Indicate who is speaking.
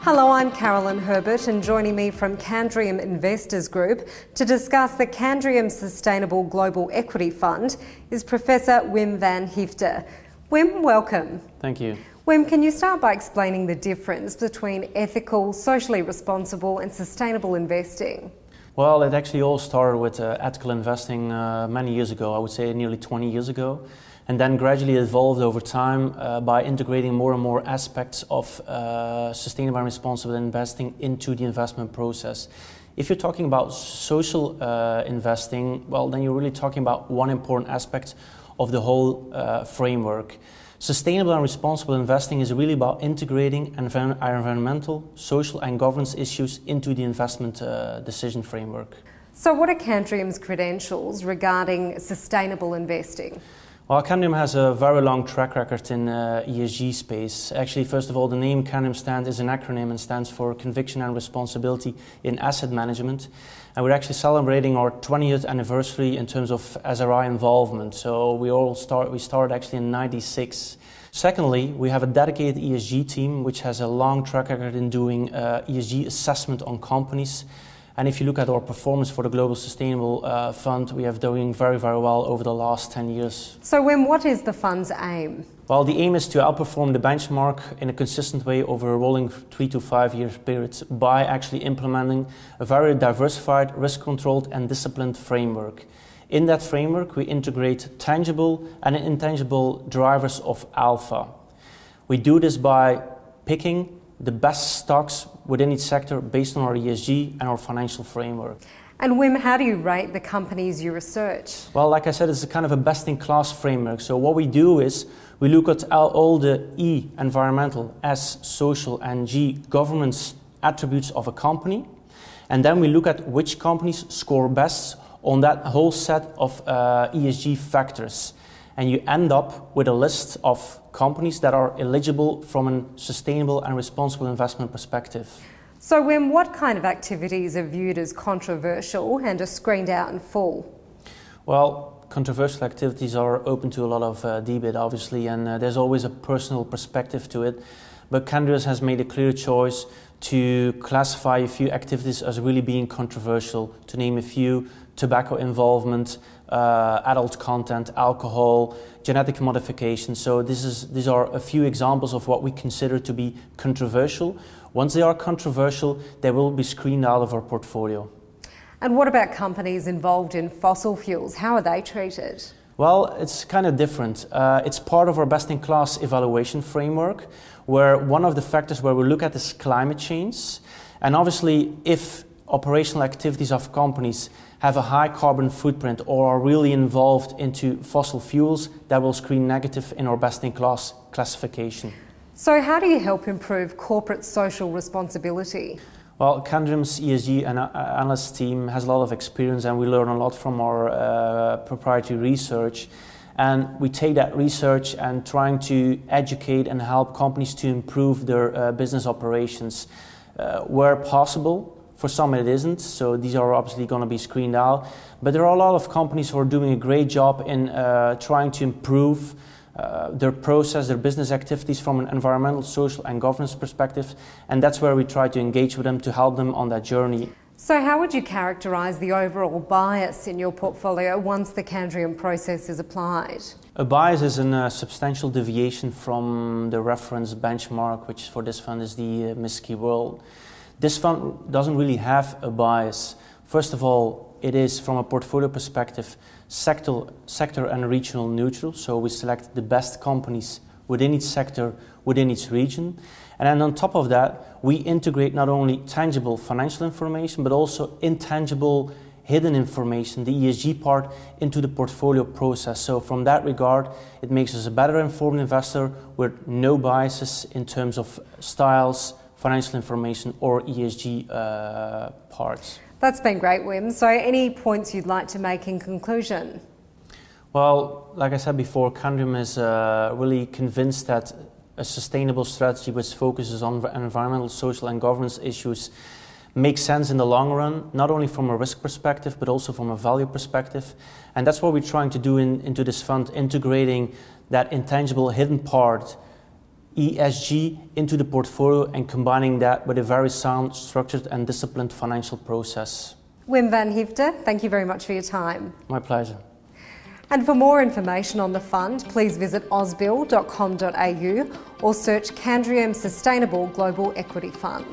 Speaker 1: Hello, I'm Carolyn Herbert, and joining me from Candriam Investors Group to discuss the Candriam Sustainable Global Equity Fund is Professor Wim Van Hyfte. Wim, welcome.
Speaker 2: Thank you.
Speaker 1: Wim, can you start by explaining the difference between ethical, socially responsible and sustainable investing?
Speaker 2: Well, it actually all started with ethical investing many years ago, I would say nearly 20 years ago. And then gradually evolved over time by integrating more and more aspects of sustainable and responsible investing into the investment process. If you're talking about social investing, well, then you're really talking about one important aspect of the whole framework. Sustainable and responsible investing is really about integrating environmental, social and governance issues into the investment decision framework.
Speaker 1: So what are Candriam's credentials regarding sustainable investing?
Speaker 2: Well, Candriam has a very long track record in ESG space. Actually, first of all, the name Candriam is an acronym and stands for Conviction and Responsibility in Asset Management. And we're actually celebrating our 20th anniversary in terms of SRI involvement. So we started actually in '96. Secondly, we have a dedicated ESG team which has a long track record in doing ESG assessment on companies. And if you look at our performance for the Global Sustainable Fund, we have doing very, very well over the last 10 years.
Speaker 1: So Wim, what is the fund's aim?
Speaker 2: Well, the aim is to outperform the benchmark in a consistent way over a rolling 3 to 5 year period by actually implementing a very diversified, risk-controlled and disciplined framework. In that framework, we integrate tangible and intangible drivers of alpha. We do this by picking the best stocks within each sector based on our ESG and our financial framework.
Speaker 1: And Wim, how do you rate the companies you research?
Speaker 2: Well, like I said, it's a kind of a best-in-class framework. So what we do is we look at all the E, environmental, S, social, and G, governance attributes of a company. And then we look at which companies score best on that whole set of ESG factors. And you end up with a list of companies that are eligible from a sustainable and responsible investment perspective.
Speaker 1: So Wim, what kind of activities are viewed as controversial and are screened out in full?
Speaker 2: Well, controversial activities are open to a lot of debate, obviously, and there's always a personal perspective to it. But Candriam has made a clear choice to classify a few activities as really being controversial, to name a few: tobacco involvement, adult content, alcohol, genetic modification. So these are a few examples of what we consider to be controversial. Once they are controversial, they will be screened out of our portfolio.
Speaker 1: And what about companies involved in fossil fuels? How are they treated?
Speaker 2: Well, it's kind of different. It's part of our best-in-class evaluation framework, where one of the factors where we look at is climate change. And obviously, if operational activities of companies have a high carbon footprint or are really involved into fossil fuels, that will screen negative in our best-in-class classification.
Speaker 1: So how do you help improve corporate social responsibility?
Speaker 2: Well, Candriam's ESG analyst team has a lot of experience and we learn a lot from our proprietary research. And we take that research and trying to educate and help companies to improve their business operations where possible. For some it isn't, so these are obviously going to be screened out. But there are a lot of companies who are doing a great job in trying to improve their process, their business activities from an environmental, social and governance perspective. And that's where we try to engage with them to help them on that journey.
Speaker 1: So how would you characterise the overall bias in your portfolio once the Candriam process is applied?
Speaker 2: A bias is a substantial deviation from the reference benchmark, which for this fund is the MSCI World. This fund doesn't really have a bias. First of all, it is from a portfolio perspective sector and regional neutral, so we select the best companies within each sector, within each region. And then on top of that, we integrate not only tangible financial information, but also intangible hidden information, the ESG part, into the portfolio process. So from that regard, it makes us a better informed investor with no biases in terms of styles, financial information or ESG parts.
Speaker 1: That's been great, Wim. So any points you'd like to make in conclusion?
Speaker 2: Well, like I said before, Candriam is really convinced that a sustainable strategy which focuses on environmental, social and governance issues makes sense in the long run, not only from a risk perspective, but also from a value perspective. And that's what we're trying to do into this fund, integrating that intangible hidden part ESG into the portfolio and combining that with a very sound, structured and disciplined financial process.
Speaker 1: Wim Van Hyfte, thank you very much for your time.
Speaker 2: My pleasure.
Speaker 1: And for more information on the fund, please visit ausbil.com.au or search Candriam Sustainable Global Equity Fund.